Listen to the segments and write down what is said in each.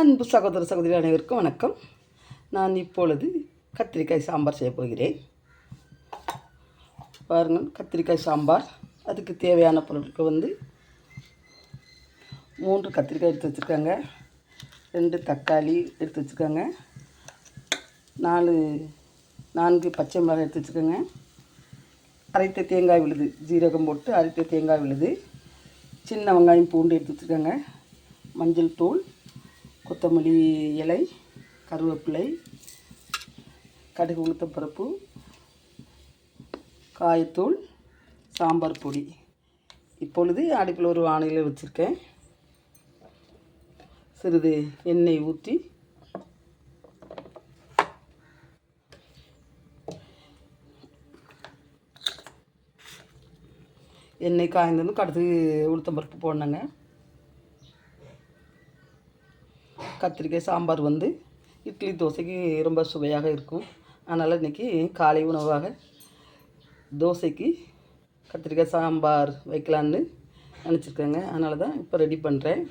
அன்பு சகோதர சகோதரி அனைவருக்கும் வணக்கம். நான் இப்பொழுது கத்திரிக்காய் சாம்பார் செய்ய போகிறேன். பாருங்கள், கத்திரிக்காய் சாம்பார். அதுக்கு தேவையான பொருட்கள் 3 கத்திரிக்காய் எடுத்து வச்சுருக்காங்க, 2 தக்காளி எடுத்து வச்சுருக்காங்க, 4 பச்சை மிளகாய் எடுத்து வச்சுருக்காங்க, அரைத்த தேங்காய் விழுது, ஜீரகம் போட்டு அரைத்த தேங்காய் விழுது, சின்ன வெங்காயம் பூண்டு எடுத்து வச்சுருக்காங்க, மஞ்சள் தூள், கொத்தமல்லி இலை, கருவேப்பிலை, கடுகு உளுத்தம்பருப்பு, காயத்தூள், சாம்பார் பொடி. இப்பொழுது அடுப்பில் ஒரு வாணலியில் வச்சுருக்கேன். சிறிது எண்ணெய் ஊற்றி எண்ணெய் காய்ந்ததும் கடுகு உளுத்தம்பருப்பு போடணுங்க. கத்திரிக்காய் சாம்பார் இட்லி தோசைக்கு ரொம்ப சுவையாக இருக்கும். அதனால் இன்றைக்கி காலை உணவாக தோசைக்கு கத்திரிக்காய் சாம்பார் வைக்கலான்னு நினச்சிருக்கேங்க. அதனால தான் இப்போ ரெடி பண்ணுறேன்.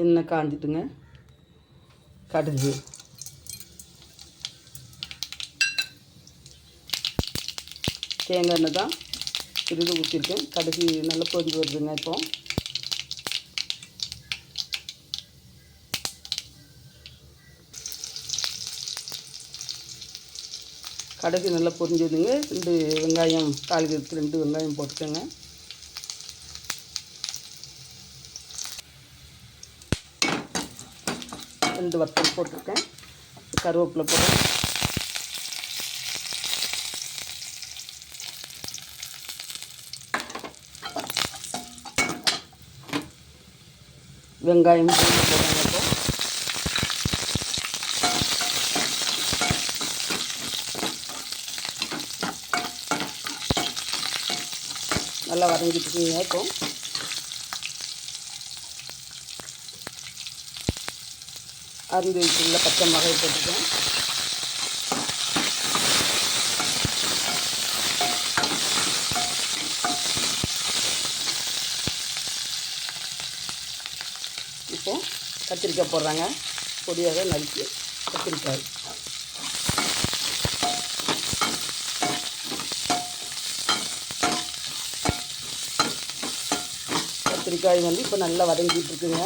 எண்ணெய் காஞ்சிட்டுங்க. கடுகு, தேங்காய் எண்ணெய் தான் சிறிது ஊற்றிருக்கேன். கடுகு நல்லா பொரிஞ்சு வருதுங்க. இப்போ கடுகு நல்லா பொரிஞ்சதுங்க. 2 வெங்காயம், தாளிக்கிறதுக்கு 2 வெங்காயம் போட்டுக்கோங்க. ரெண்டு வத்தல் போட்டிருக்கேன். கருவேப்பிலை போடுறேன். வெங்காயம் போடுறாங்க. இப்போ நல்லா வதங்கிட்டு இருக்கீங்க. இப்போ அரிஞ்சு வச்சுள்ள பச்சை மிளகாய் போட்டுருக்கேன். இப்போது கத்திரிக்காய் போடுறாங்க. பொடியாக நறுக்கி கத்திரிக்காய். கத்திரிக்காய் இப்போ நல்லா வதங்கிட்டு இருக்குங்க.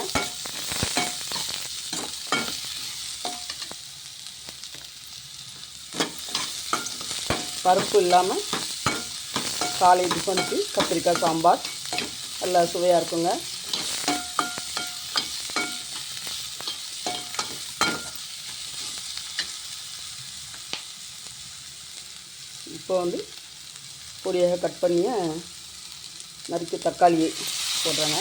பருப்பு இல்லாமல் காலை டிஃபனுக்கு கத்திரிக்காய் சாம்பார் நல்லா சுவையாக இருக்குங்க. இப்போ பொடியாக கட் பண்ணிய நறுக்கி தக்காளியை போடுறேங்க.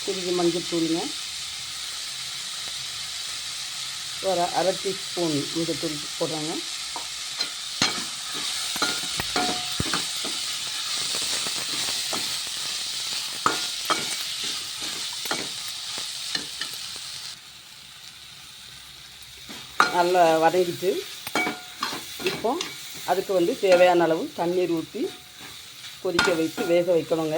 சிறிது மஞ்சள் தூளுங்க. ஒரு 1/2 டீஸ்பூன் மஞ்சள் தூள் போடுறாங்க. நல்லா வதங்கிட்டு இப்போ அதுக்கு தேவையான அளவு தண்ணீர் ஊற்றி கொதிக்க வைத்து வேக வைக்கணுங்க.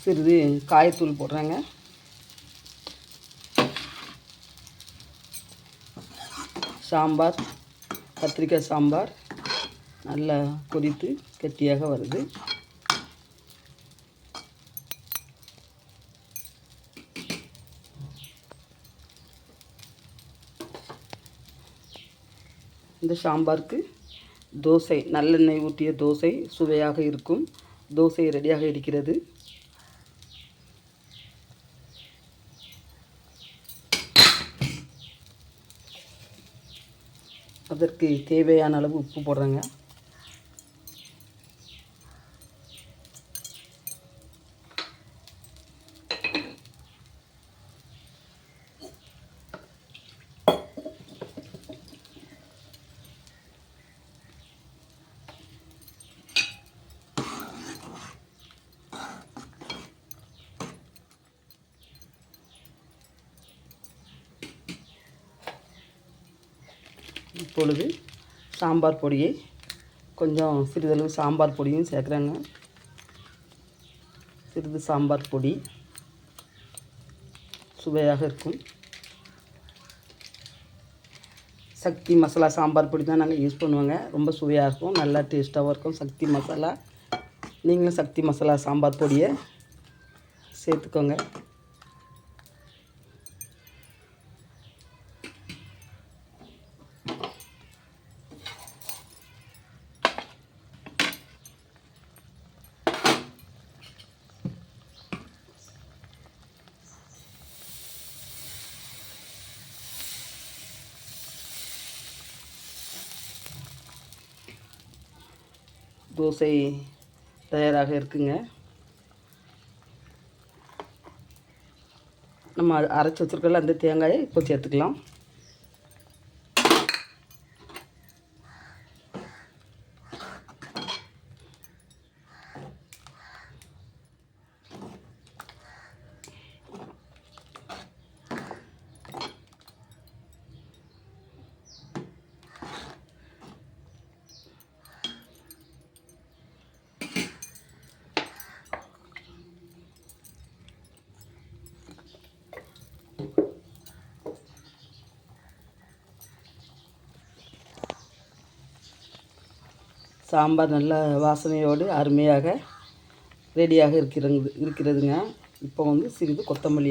சிறிது காயத்தூள் போடுறாங்க. சாம்பார், கத்திரிக்காய் சாம்பார் நல்லா கொதித்து கெட்டியாக வருது. இந்த சாம்பாருக்கு தோசை, நல்லெண்ணெய் ஊற்றிய தோசை சுவையாக இருக்கும். தோசை ரெடியாக இருக்கிறது. அதற்கு தேவையான அளவு உப்பு போடுறேங்க. இப்பொழுது சாம்பார் பொடியை கொஞ்சம் சிறிதளவு சாம்பார் பொடியும் சேர்க்குறேங்க. சிறிது சாம்பார் பொடி சுவையாக இருக்கும். சக்தி மசாலா சாம்பார் பொடி தான் நாங்கள் யூஸ் பண்ணுவோங்க. ரொம்ப சுவையாக இருக்கும், நல்லா டேஸ்ட்டாகவும் இருக்கும் சக்தி மசாலா. நீங்களும் சக்தி மசாலா சாம்பார் பொடியை சேர்த்துக்கோங்க. தோசை தயாராக இருக்குங்க. நம்ம அரைச்சி வச்சுருக்கல அந்த தேங்காயை இப்போ சேர்த்துக்கலாம். சாம்பார் நல்ல வாசனையோடு அருமையாக ரெடியாக இருக்கிறதுங்க. இப்போ வந்து சிறிது கொத்தமல்லி